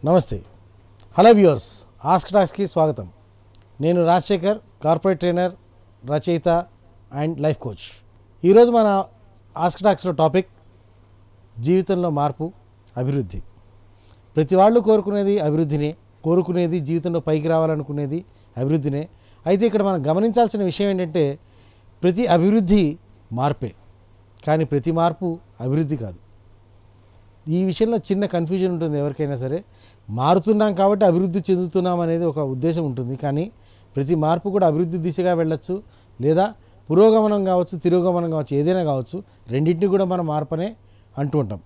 నమస్తే. Hello viewers, ask టాక్స్కి స్వాగతం. నేను రాజశేఖర్, కార్పొరేట్ ట్రైనర్, రచయిత అండ్ లైఫ్ కోచ్. ఈరోజు మన ఆస్క్ టాక్స్లో టాపిక్ జీవితంలో మార్పు, అభివృద్ధి. ప్రతి వాళ్ళు కోరుకునేది అభివృద్ధినే, కోరుకునేది జీవితంలో పైకి రావాలనుకునేది అభివృద్ధినే. అయితే ఇక్కడ మనం గమనించాల్సిన విషయం ఏంటంటే ప్రతి అభివృద్ధి మార్పే, కానీ ప్రతి మార్పు అభివృద్ధి కాదు. ఈ విషయంలో చిన్న కన్ఫ్యూజన్ ఉంటుంది ఎవరికైనా సరే. మారుతున్నాం కాబట్టి అభివృద్ధి చెందుతున్నాం అనేది ఒక ఉద్దేశం ఉంటుంది, కానీ ప్రతి మార్పు కూడా అభివృద్ధి దిశగా వెళ్ళచ్చు, లేదా పురోగమనం కావచ్చు, తిరోగమనం కావచ్చు, ఏదైనా కావచ్చు. రెండింటిని కూడా మనం మార్పనే అంటూ ఉంటాం.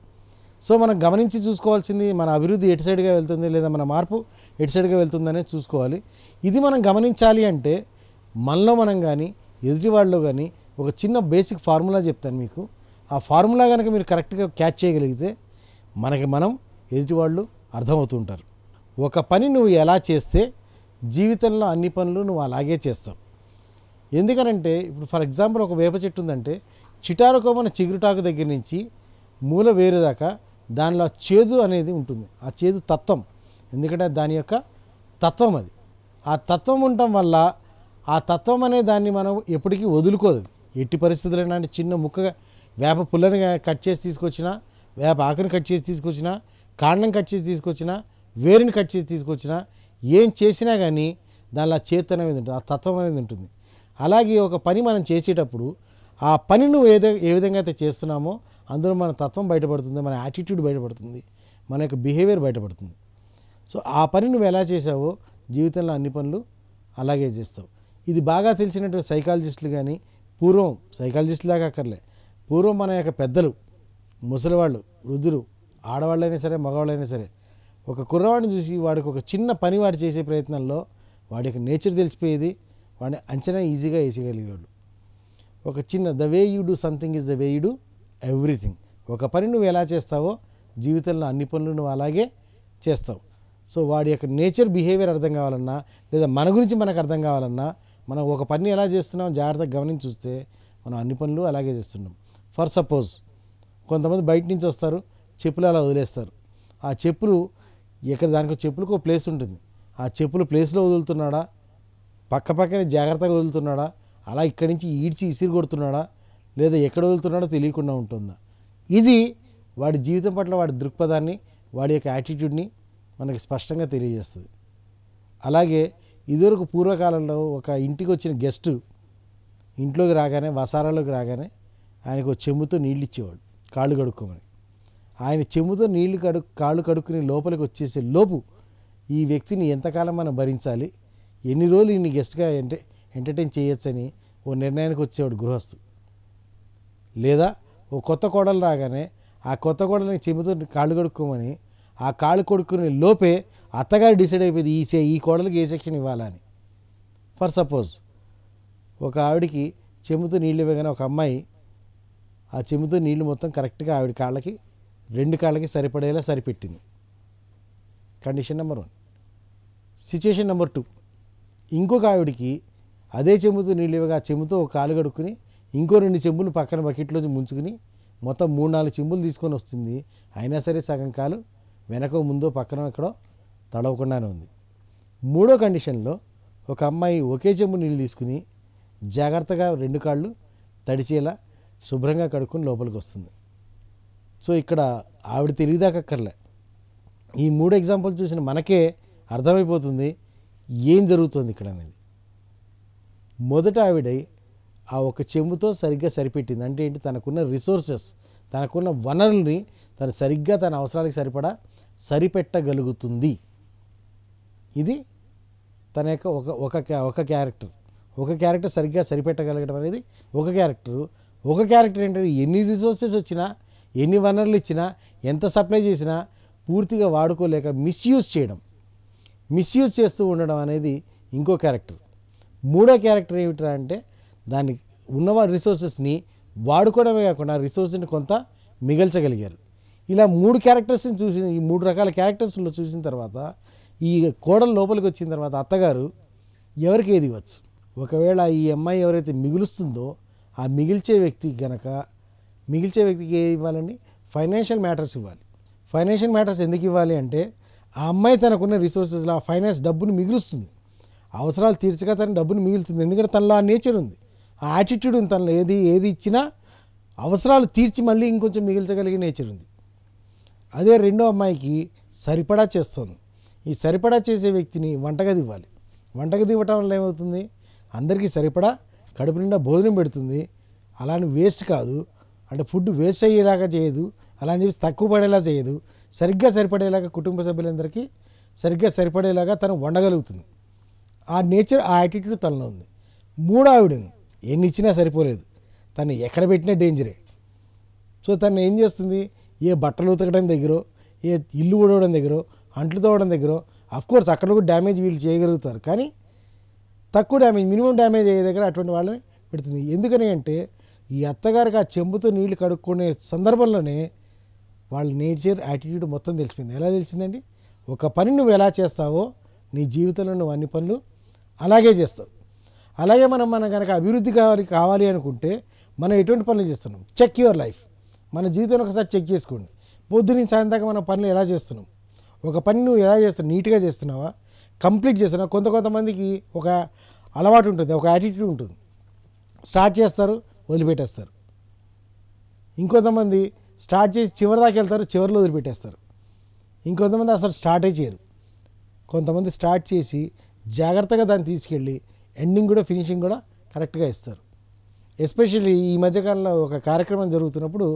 సో మనం గమనించి చూసుకోవాల్సింది మన అభివృద్ధి ఎటు సైడ్గా వెళ్తుంది, లేదా మన మార్పు ఎటు సైడ్గా వెళ్తుందనే చూసుకోవాలి. ఇది మనం గమనించాలి అంటే మనలో మనం కానీ ఎదుటి వాళ్ళలో కానీ ఒక చిన్న బేసిక్ ఫార్ములా చెప్తాను మీకు. ఆ ఫార్ములా కనుక మీరు కరెక్ట్గా క్యాచ్ చేయగలిగితే మనకి మనం ఎదుటి వాళ్ళు అర్థమవుతూ ఉంటారు. ఒక పని నువ్వు ఎలా చేస్తే జీవితంలో అన్ని పనులు నువ్వు అలాగే చేస్తావు. ఎందుకనంటే ఇప్పుడు ఫర్ ఎగ్జాంపుల్ ఒక వేప చెట్టు ఉందంటే చిటారుకోమన్న చిగురుటాకు దగ్గర నుంచి మూల వేరు దాకా దానిలో చేదు అనేది ఉంటుంది. ఆ చేదు తత్వం, ఎందుకంటే దాని యొక్క తత్వం అది. ఆ తత్వం ఉండటం వల్ల ఆ తత్వం అనే దాన్ని మనం ఎప్పటికీ వదులుకోదు. ఎట్టి పరిస్థితులైనా అంటే చిన్న ముక్కగా వేప పుల్లని కట్ చేసి తీసుకొచ్చినా, వేప ఆకుని కట్ చేసి తీసుకొచ్చినా, కాండం కట్ చేసి తీసుకొచ్చినా, వేరుని కట్ చేసి తీసుకొచ్చినా, ఏం చేసినా కానీ దానిలో చేతన అనేది ఉంటుంది, ఆ తత్వం అనేది ఉంటుంది. అలాగే ఒక పని మనం చేసేటప్పుడు ఆ పని నువ్వు ఏ విధంగా అయితే చేస్తున్నామో అందులో మన తత్వం బయటపడుతుంది, మన యాటిట్యూడ్ బయటపడుతుంది, మన యొక్క బిహేవియర్ బయటపడుతుంది. సో ఆ పని నువ్వు ఎలా చేసావో జీవితంలో అన్ని పనులు అలాగే చేస్తావు. ఇది బాగా తెలిసినటువంటి సైకాలజిస్టులు కానీ, పూర్వం సైకాలజిస్టులాగా అక్కర్లే, పూర్వం మన యొక్క పెద్దలు, ముసలివాళ్ళు, వృద్ధులు, ఆడవాళ్ళైనా సరే మగవాళ్ళైనా సరే, ఒక కుర్రవాడిని చూసి వాడికి ఒక చిన్న పని వాడు చేసే ప్రయత్నంలో వాడి యొక్క నేచర్ తెలిసిపోయేది, వాడిని అంచనా ఈజీగా వేసేయగలిగేవాళ్ళు. ఒక చిన్న the way you do something is the way you do everything. ఒక పని నువ్వు ఎలా చేస్తావో జీవితంలో అన్ని పనులు నువ్వు అలాగే చేస్తావు. సో వాడి యొక్క నేచర్ బిహేవియర్ అర్థం కావాలన్నా, లేదా మన గురించి మనకు అర్థం కావాలన్నా, మనం ఒక పని ఎలా చేస్తున్నాం జాగ్రత్తగా గమనించి చూస్తే మనం అన్ని పనులు అలాగే చేస్తున్నాం. ఫర్ సపోజ్ కొంతమంది బయట నుంచి వస్తారు, చెప్పులు అలా వదిలేస్తారు. ఆ చెప్పులు ఎక్కడ దానికి చెప్పులకు ఒక ప్లేస్ ఉంటుంది. ఆ చెప్పులు ప్లేస్లో వదులుతున్నాడా, పక్కనే జాగ్రత్తగా వదులుతున్నాడా, అలా ఇక్కడి నుంచి ఈడ్చి ఇసిరి కొడుతున్నాడా, లేదా ఎక్కడ వదులుతున్నాడో తెలియకుండా ఉంటుందా? ఇది వాడి జీవితం పట్ల వాడి దృక్పథాన్ని, వాడి యొక్క యాటిట్యూడ్ని మనకి స్పష్టంగా తెలియజేస్తుంది. అలాగే ఇదివరకు పూర్వకాలంలో ఒక ఇంటికి వచ్చిన గెస్టు ఇంట్లోకి రాగానే, వసారాలోకి రాగానే ఆయనకు చెంబుతో నీళ్ళు ఇచ్చేవాడు కాళ్ళు కడుక్కోమని. ఆయన చెంబుతో కాళ్ళు కడుక్కుని లోపలికి వచ్చేసే లోపు ఈ వ్యక్తిని ఎంతకాలం మనం భరించాలి, ఎన్ని రోజులు ఈయన్ని గెస్ట్గా ఎంటర్టైన్ చేయొచ్చని ఓ నిర్ణయానికి వచ్చేవాడు గృహస్థు. లేదా ఓ కొత్త కోడలు రాగానే ఆ కొత్త కోడలని చెంబుతో కాళ్ళు కడుక్కోమని, ఆ కాళ్ళు కొడుక్కునే లోపే అత్తగారు డిసైడ్ అయిపోయింది ఈ కోడలికి ఏ సెక్షన్ ఇవ్వాలని. ఫర్ సపోజ్ ఒక ఆవిడికి చెంబుతో నీళ్ళు ఇవ్వగానే ఒక అమ్మాయి ఆ చెంబుతో నీళ్ళు మొత్తం కరెక్ట్గా ఆవిడ కాళ్ళకి, 2 కాళ్ళకి సరిపడేలా సరిపెట్టింది. Condition number 1. సిచ్యుయేషన్ నెంబర్ 2, ఇంకొక ఆవిడికి అదే చెంబుతో నీళ్ళు ఇవ్వగా ఆ చెంబుతో ఒక కాలు కడుక్కుని ఇంకో 2 చెంబులు పక్కన బకెట్లోంచి ముంచుకుని మొత్తం 3-4 చెంబులు తీసుకొని వస్తుంది. అయినా సరే సగం కాలు వెనకో ముందో పక్కన ఎక్కడో తడవకుండానే ఉంది. 3వ కండిషన్లో ఒక అమ్మాయి ఒకే చెంబు నీళ్ళు తీసుకుని జాగ్రత్తగా 2 కాళ్ళు తడిచేలా శుభ్రంగా కడుక్కుని లోపలికి వస్తుంది. సో ఇక్కడ ఆవిడ తెలియదాకర్లే. ఈ 3 ఎగ్జాంపుల్ చూసిన మనకే అర్థమైపోతుంది ఏం జరుగుతుంది ఇక్కడ అనేది. మొదట ఆవిడ ఆ ఒక చెంబుతో సరిగ్గా సరిపెట్టింది. అంటే ఏంటి, తనకున్న రిసోర్సెస్, తనకున్న వనరుల్ని తను సరిగ్గా తన అవసరాలకు సరిపడా సరిపెట్టగలుగుతుంది. ఇది తన యొక్క ఒక క్యారెక్టర్. ఒక క్యారెక్టర్ సరిగ్గా సరిపెట్టగలగడం అనేది ఒక క్యారెక్టరు. ఒక క్యారెక్టర్ ఏంటంటే ఎన్ని రిసోర్సెస్ వచ్చినా, ఎన్ని వనరులు ఇచ్చినా, ఎంత సప్లై చేసినా పూర్తిగా వాడుకోలేక మిస్యూజ్ చేస్తూ ఉండడం అనేది ఇంకో క్యారెక్టర్. 3వ క్యారెక్టర్ ఏమిట్రా అంటే దాన్ని ఉన్న రిసోర్సెస్ని వాడుకోవడమే కాకుండా రిసోర్స్ని కొంత మిగల్చగలిగారు. ఇలా 3 క్యారెక్టర్స్ని చూసి, ఈ 3 రకాల క్యారెక్టర్స్లో చూసిన తర్వాత ఈ కోడలు లోపలికి వచ్చిన తర్వాత అత్తగారు ఎవరికి ఏది ఇవ్వచ్చు? ఒకవేళ ఈ అమ్మాయి ఎవరైతే మిగులుస్తుందో ఆ మిగిల్చే వ్యక్తికి ఏది ఇవ్వాలండి? ఫైనాన్షియల్ మ్యాటర్స్ ఇవ్వాలి. ఫైనాన్షియల్ మ్యాటర్స్ ఎందుకు ఇవ్వాలి అంటే ఆ అమ్మాయి తనకున్న రిసోర్సెస్లో ఆ ఫైనాన్స్ డబ్బును మిగులుస్తుంది, అవసరాలు తీర్చగా తన డబ్బును మిగులుతుంది. ఎందుకంటే తనలో ఆ నేచర్ ఉంది, ఆ యాటిట్యూడ్ ఉంది. తనలో ఏది ఇచ్చినా అవసరాలు తీర్చి మళ్ళీ ఇంకొంచెం మిగిల్చగలిగే నేచర్ ఉంది. అదే రెండో అమ్మాయికి సరిపడా చేస్తుంది. ఈ సరిపడా చేసే వ్యక్తిని వంటగది ఇవ్వాలి. వంటగది ఇవ్వటం వల్ల ఏమవుతుంది, అందరికీ సరిపడా కడుపు నిండా భోజనం పెడుతుంది. అలానే వేస్ట్ కాదు, అంటే ఫుడ్ వేస్ట్ అయ్యేలాగా చేయదు, అలా అని చెప్పి తక్కువ పడేలా చేయదు, సరిగ్గా సరిపడేలాగా కుటుంబ సభ్యులందరికీ సరిగ్గా సరిపడేలాగా తను వండగలుగుతుంది. ఆ నేచర్, ఆ యాటిట్యూడ్ తనలో ఉంది. మూడో ఆవిడ ఎన్ని ఇచ్చినా సరిపోలేదు, తను ఎక్కడ పెట్టినా డేంజరే. సో తను ఏం చేస్తుంది, ఏ బట్టలు ఉతకడం దగ్గర, ఏ ఇల్లు ఊడవడం దగ్గర, అంట్లు తోవడం దగ్గర, అఫ్కోర్స్ అక్కడ కూడా డ్యామేజ్ వీళ్ళు చేయగలుగుతారు, కానీ తక్కువ డ్యామేజ్, మినిమం డ్యామేజ్ అయ్యే దగ్గర అటువంటి వాళ్ళని పెడుతుంది. ఎందుకని అంటే ఈ అత్తగారికి ఆ చెంబుతో నీళ్లు కడుక్కునే సందర్భంలోనే వాళ్ళ నేచర్, యాటిట్యూడ్ మొత్తం తెలిసిపోయింది. ఎలా తెలిసిందండి, ఒక పని నువ్వు ఎలా చేస్తావో నీ జీవితంలో నువ్వు అన్ని పనులు అలాగే చేస్తావు. అలాగే మనం కనుక అభివృద్ధి కావాలి అనుకుంటే మనం ఎటువంటి పనులు చేస్తున్నాం, చెక్ యువర్ లైఫ్. మన జీవితాన్ని ఒకసారి చెక్ చేసుకోండి. పొద్దున్న సాయంత్రం దాకా మనం పనులు ఎలా చేస్తున్నాం, ఒక పని నువ్వు ఎలా చేస్తున్నావు, నీట్గా చేస్తున్నావా, కంప్లీట్ చేస్తున్నావా. కొంతమందికి ఒక అలవాటు ఉంటుంది, ఒక యాటిట్యూడ్ ఉంటుంది, స్టార్ట్ చేస్తారు వదిలిపెట్టేస్తారు. ఇంకొంతమంది స్టార్ట్ చేసి చివరి దాకా వెళ్తారు, చివరిలో వదిలిపెట్టేస్తారు. ఇంకొంతమంది అసలు స్టార్టే చేయరు. కొంతమంది స్టార్ట్ చేసి జాగ్రత్తగా దాన్ని తీసుకెళ్ళి ఎండింగ్ కూడా ఫినిషింగ్ కూడా కరెక్ట్గా ఇస్తారు. ఎస్పెషల్లీ ఈ మధ్యకాలంలో ఒక కార్యక్రమం జరుగుతున్నప్పుడు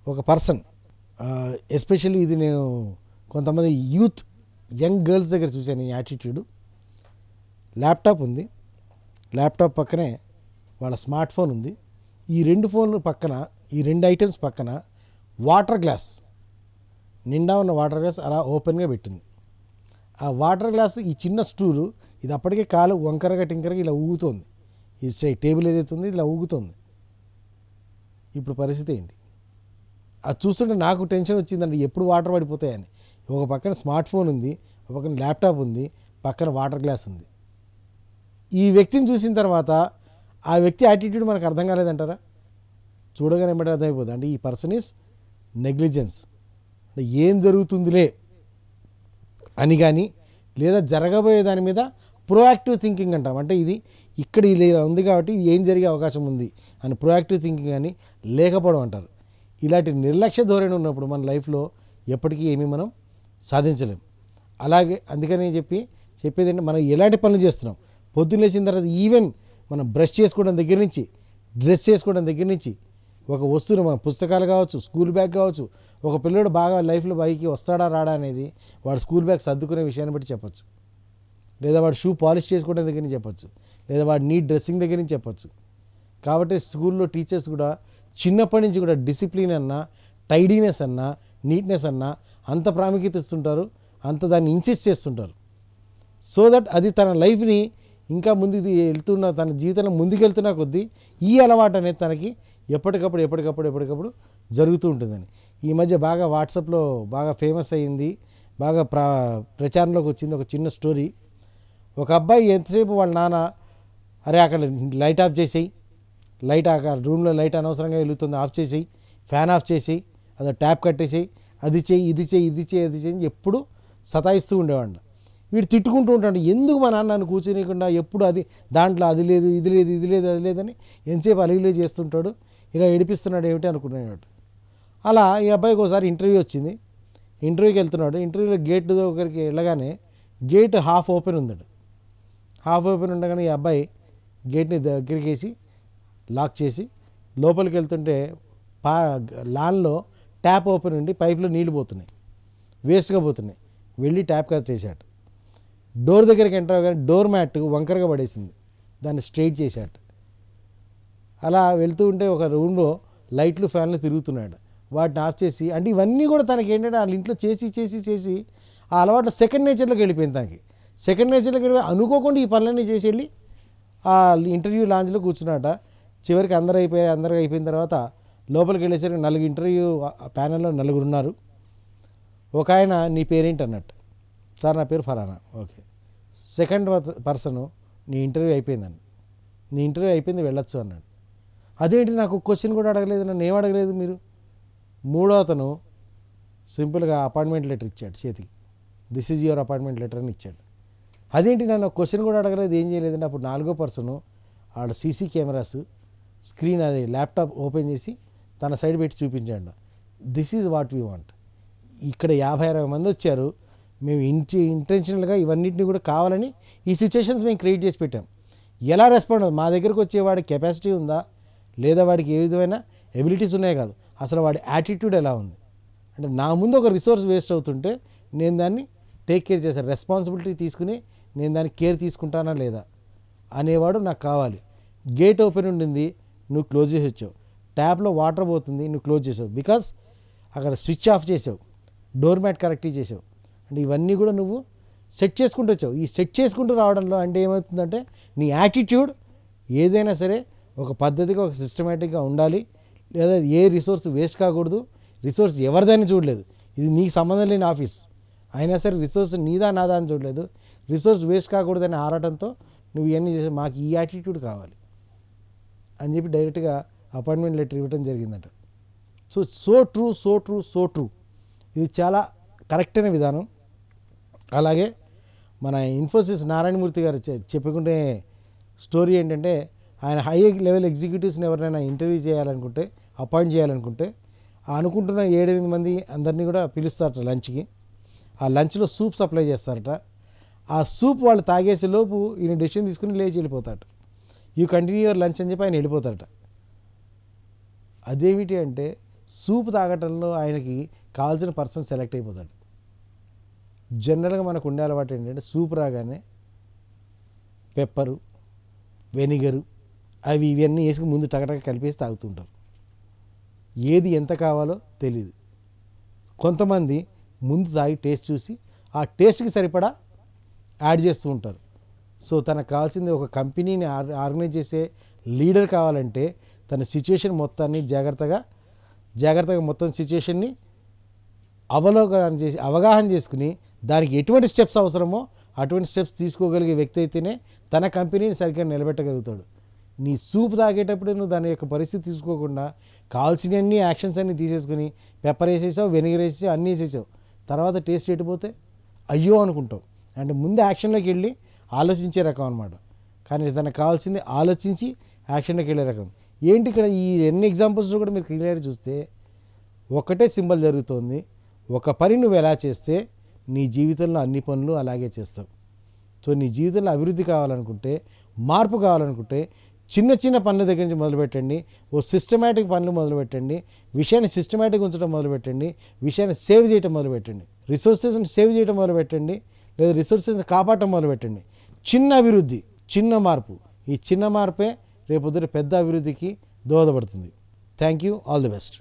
ఒక పర్సన్, ఎస్పెషల్లీ ఇది నేను కొంతమంది యూత్ యంగ్ గర్ల్స్ దగ్గర చూశాను ఈ యాటిట్యూడ్. ల్యాప్టాప్ ఉంది, ల్యాప్టాప్ పక్కనే వాళ్ళ స్మార్ట్ ఫోన్ ఉంది. ఈ రెండు ఫోన్లు పక్కన, ఈ రెండు ఐటమ్స్ పక్కన వాటర్ గ్లాస్, నిండా ఉన్న వాటర్ గ్లాస్ అలా ఓపెన్గా పెట్టింది. ఆ వాటర్ గ్లాస్, ఈ చిన్న స్టూలు, ఇది అప్పటికే కాలు వంకరగా టింకరగా ఇలా ఊగుతోంది. ఈ టేబుల్ ఏదైతే ఉంది ఇలా ఊగుతోంది. ఇప్పుడు పరిస్థితి ఏంటి, అది చూస్తుంటే నాకు టెన్షన్ వచ్చిందండి, ఎప్పుడు వాటర్ పడిపోతాయని. ఒక పక్కన స్మార్ట్ ఫోన్ ఉంది, ఒక పక్కన ల్యాప్టాప్ ఉంది, పక్కన వాటర్ గ్లాస్ ఉంది. ఈ వ్యక్తిని చూసిన తర్వాత ఆ వ్యక్తి యాటిట్యూడ్ మనకు అర్థం కాలేదంటారా? చూడగానే ఏమంటే అర్థమైపోతుంది, అంటే ఈ పర్సన్ ఈజ్ నెగ్లిజెన్స్, అంటే ఏం జరుగుతుందిలే అని కానీ, లేదా జరగబోయే దాని మీద ప్రోయాక్టివ్ థింకింగ్ అంటాం. అంటే ఇది ఇక్కడ ఇది ఉంది కాబట్టి ఏం జరిగే అవకాశం ఉంది అని ప్రోయాక్టివ్ థింకింగ్ కానీ లేకపోవడం అంటారు. ఇలాంటి నిర్లక్ష్య ధోరణి ఉన్నప్పుడు మన లైఫ్లో ఎప్పటికీ ఏమీ మనం సాధించలేం. అలాగే అందుకని చెప్పేది అంటే మనం ఎలాంటి పనులు చేస్తున్నాం, పొద్దున్న లేచిన తర్వాత ఈవెన్ మనం బ్రష్ చేసుకోవడం దగ్గర నుంచి, డ్రెస్ చేసుకోవడం దగ్గర నుంచి, ఒక వస్తువును మన పుస్తకాలు కావచ్చు, స్కూల్ బ్యాగ్ కావచ్చు. ఒక పిల్లడు బాగా లైఫ్లో పైకి వస్తాడా రాడా అనేది వాడు స్కూల్ బ్యాగ్ సర్దుకునే విషయాన్ని బట్టి చెప్పచ్చు, లేదా వాడు షూ పాలిష్ చేసుకోవడం దగ్గర నుంచి చెప్పచ్చు, లేదా వాడు నీట్ డ్రెస్సింగ్ దగ్గర నుంచి చెప్పచ్చు. కాబట్టి స్కూల్లో టీచర్స్ కూడా చిన్నప్పటి నుంచి కూడా డిసిప్లిన్ అన్నా, టైడీనెస్ అన్నా, నీట్నెస్ అన్నా అంత ప్రాముఖ్యత ఇస్తుంటారు, అంత దాన్ని ఇన్సిస్ట్ చేస్తుంటారు. సో దట్ అది తన లైఫ్ని ఇంకా ముందుకు వెళ్తున్న, తన జీవితంలో ముందుకెళ్తున్న కొద్దీ ఈ అలవాటు అనేది తనకి ఎప్పటికప్పుడు జరుగుతూ ఉంటుందని. ఈ మధ్య బాగా వాట్సాప్లో బాగా ఫేమస్ అయ్యింది, బాగా ప్రచారంలోకి వచ్చింది ఒక చిన్న స్టోరీ. ఒక అబ్బాయి ఎంతసేపు వాళ్ళ నాన్న, అరే అక్కడ లైట్ ఆఫ్ చేసేయి, లైట్ రూమ్లో లైట్ అనవసరంగా వెలుగుతుంది ఆఫ్ చేసేయి, ఫ్యాన్ ఆఫ్ చేసేయి, అదే ట్యాప్ కట్టేసేయి, అది చేయి ఇది చేయి ఎప్పుడు సతాయిస్తూ ఉండేవాడు. వీడు తిట్టుకుంటూ ఉంటాడు, ఎందుకు మా నాన్న నన్ను కూర్చోనీయకుండా ఎప్పుడు అది దాంట్లో అది లేదు ఇది లేదని ఎంతసేపు అలిగిలే చేస్తుంటాడు, ఇలా ఏడిపిస్తున్నాడు ఏమిటి అనుకునేవాడు. అలా ఈ అబ్బాయికి ఒకసారి ఇంటర్వ్యూ వచ్చింది, ఇంటర్వ్యూకి వెళ్తున్నాడు. ఇంటర్వ్యూలో గేట్ దగ్గరికి వెళ్ళగానే గేట్ హాఫ్ ఓపెన్ ఉందడు. హాఫ్ ఓపెన్ ఉండగానే ఈ అబ్బాయి గేట్ని దగ్గరికి వేసి లాక్ చేసి లోపలికి వెళ్తుంటే లాన్లో ట్యాప్ ఓపెన్ ఉండి పైపులో నీళ్లు పోతున్నాయి, వేస్ట్గా పోతున్నాయి. వెళ్ళి ట్యాప్ కట్టేసాడు. డోర్ దగ్గరికి ఎంటర్ అవ్వగానే డోర్ మ్యాట్ వంకరగా పడేసింది, దాన్ని స్ట్రైట్ చేశాడు. అలా వెళ్తూ ఉంటే ఒక రూమ్లో లైట్లు ఫ్యాన్లు తిరుగుతున్నాడు, వాటిని ఆఫ్ చేసి, అంటే ఇవన్నీ కూడా తనకి ఏంటంటే వాళ్ళ ఇంట్లో చేసి ఆ అలవాటు సెకండ్ నేచర్లోకి వెళ్ళిపోయింది. తనకి సెకండ్ నేచర్లోకి వెళ్ళిపోయి అనుకోకుండా ఈ పనులన్నీ చేసి వెళ్ళి ఆ ఇంటర్వ్యూ లాంజ్లో కూర్చున్నాట. చివరికి అందరూ అయిపోయిన తర్వాత లోపలికి వెళ్ళేసరికి 4 ఇంటర్వ్యూ ప్యానెల్లో 4 ఉన్నారు. ఒక ఆయన నీ పేరేంటి అన్నట్టు, సార్ నా పేరు ఫలానా. ఓకే. సెకండ్ పర్సను నీ ఇంటర్వ్యూ అయిపోయిందని, నీ ఇంటర్వ్యూ అయిపోయింది వెళ్ళొచ్చు అన్నాడు. అదేంటి నాకు క్వశ్చన్ కూడా అడగలేదు, నన్ను ఏం అడగలేదు మీరు. మూడో అతను సింపుల్గా అపాయింట్మెంట్ లెటర్ ఇచ్చాడు చేతికి, this is your appointment letter అని ఇచ్చాడు. అదేంటి నన్ను క్వశ్చన్ కూడా అడగలేదు, ఏం చేయలేదండి. అప్పుడు 4వ పర్సను ఆడ సీసీ కెమెరాస్ స్క్రీన్ అది ల్యాప్టాప్ ఓపెన్ చేసి తన సైడ్ పెట్టి చూపించాడు. This is what we want. ఇక్కడ 50-60 మంది వచ్చారు, మేము ఇంటెన్షనల్గా ఇవన్నింటినీ కూడా కావాలని ఈ సిచ్యువేషన్స్ మేము క్రియేట్ చేసి పెట్టాం. ఎలా రెస్పాండ్ మా దగ్గరకు వచ్చేవాడి కెపాసిటీ ఉందా, లేదా వాడికి ఏ విధమైన ఎబిలిటీస్ ఉన్నాయి కాదు, అసలు వాడి యాటిట్యూడ్ ఎలా ఉంది. అంటే నా ముందు ఒక రిసోర్స్ వేస్ట్ అవుతుంటే నేను దాన్ని టేక్ కేర్ చేశాను, రెస్పాన్సిబిలిటీ తీసుకుని నేను దాన్ని కేర్ తీసుకుంటానా లేదా అనేవాడు నాకు కావాలి. గేట్ ఓపెన్ ఉండింది, నువ్వు క్లోజ్ చేసి వచ్చావు. ట్యాప్లో వాటర్ పోతుంది, నువ్వు క్లోజ్ చేసావు. బికాస్ అక్కడ స్విచ్ ఆఫ్ చేసావు, డోర్ మ్యాట్ కరెక్ట్గా చేసావు. అంటే ఇవన్నీ కూడా నువ్వు సెట్ చేసుకుంటూ వచ్చావు. ఈ సెట్ చేసుకుంటూ రావడంలో అంటే ఏమవుతుందంటే నీ యాటిట్యూడ్ ఏదైనా సరే ఒక పద్ధతిగా ఒక సిస్టమేటిక్గా ఉండాలి. లేదా ఏ రిసోర్స్ వేస్ట్ కాకూడదు. రిసోర్స్ ఎవరిదని చూడలేదు, ఇది నీకు సంబంధం లేని ఆఫీస్ అయినా సరే రిసోర్స్ నీదా నాదా అని చూడలేదు. రిసోర్స్ వేస్ట్ కాకూడదని ఆరాటంతో నువ్వు ఇవన్నీ చేసి మాకు ఈ యాటిట్యూడ్ కావాలి అని చెప్పి డైరెక్ట్గా అపాయింట్మెంట్ లెటర్ ఇవ్వడం జరిగిందట. So true. ఇది చాలా కరెక్ట్ అయిన విధానం. అలాగే మన ఇన్ఫోసిస్ నారాయణమూర్తి గారు చెప్పుకునే స్టోరీ ఏంటంటే, ఆయన హై లెవెల్ ఎగ్జిక్యూటివ్స్ని ఎవరైనా ఇంటర్వ్యూ చేయాలనుకుంటే, అపాయింట్ చేయాలనుకుంటే, అనుకుంటున్న 7-8 మంది అందరినీ కూడా పిలుస్తారట లంచ్కి. ఆ లంచ్లో సూప్ సప్లై చేస్తారట. ఆ సూప్ వాళ్ళు తాగేసేలోపు ఈయన డెసిషన్ తీసుకుని లేచి వెళ్ళిపోతాడు. యూ కంటిన్యూ యువర్ లంచ్ అని చెప్పి ఆయన వెళ్ళిపోతారట. అదేమిటి అంటే సూప్ తాగటంలో ఆయనకి కావాల్సిన పర్సన్ సెలెక్ట్ అయిపోతాడు. జనరల్గా మనకు ఉండే అలవాటు ఏంటంటే సూప్ రాగానే పెప్పరు, వెనిగరు ఇవన్నీ వేసుకు ముందు టకటక కలిపేసి తాగుతుంటారు. ఏది ఎంత కావాలో తెలీదు. కొంతమంది ముందు తాగి టేస్ట్ చూసి ఆ టేస్ట్కి సరిపడా యాడ్ చేస్తూ ఉంటారు. సో తనకు కావాల్సింది ఒక కంపెనీని ఆర్గనైజ్ చేసే లీడర్ కావాలంటే తన సిచ్యువేషన్ మొత్తాన్ని జాగ్రత్తగా మొత్తం సిచ్యువేషన్ని అవగాహన చేసుకుని దానికి ఎటువంటి స్టెప్స్ అవసరమో అటువంటి స్టెప్స్ తీసుకోగలిగే వ్యక్తి అయితేనే తన కంపెనీని సరిగ్గా నిలబెట్టగలుగుతాడు. నీ సూప్ తాగేటప్పుడు నువ్వు దాని యొక్క పరిస్థితి తీసుకోకుండా కావాల్సినవన్నీ యాక్షన్స్ అన్నీ తీసేసుకుని పెప్పర్ వేసేసావు, వెనిగర్ వేసేసావు, అన్నీ వేసేసావు, తర్వాత టేస్ట్ ఎట్టిపోతే అయ్యో అనుకుంటావు. అంటే ముందు యాక్షన్లోకి వెళ్ళి ఆలోచించే రకం అనమాట. కానీ తనకు కావాల్సింది ఆలోచించి యాక్షన్లోకి వెళ్ళే రకం. ఏంటి ఇక్కడ ఈ ఎన్ని ఎగ్జాంపుల్స్ కూడా మీరు క్లియర్గా చూస్తే ఒకటే సింబల్ జరుగుతోంది. ఒక పని నువ్వు ఎలా చేస్తే నీ జీవితంలో అన్ని పనులు అలాగే చేస్తావు. సో నీ జీవితంలో అభివృద్ధి కావాలనుకుంటే, మార్పు కావాలనుకుంటే చిన్న చిన్న పనుల దగ్గర నుంచి మొదలుపెట్టండి. ఓ సిస్టమేటిక్ పనులు మొదలుపెట్టండి. విషయాన్ని సిస్టమేటిక్ ఉంచడం మొదలుపెట్టండి. విషయాన్ని సేవ్ చేయడం మొదలుపెట్టండి. రిసోర్సెస్ని సేవ్ చేయడం మొదలుపెట్టండి, లేదా రిసోర్సెస్ని కాపాడటం మొదలుపెట్టండి. చిన్న అభివృద్ధి, చిన్న మార్పు, ఈ చిన్న మార్పే రేపొద్దున పెద్ద అభివృద్ధికి దోహదపడుతుంది. Thank you. All the best.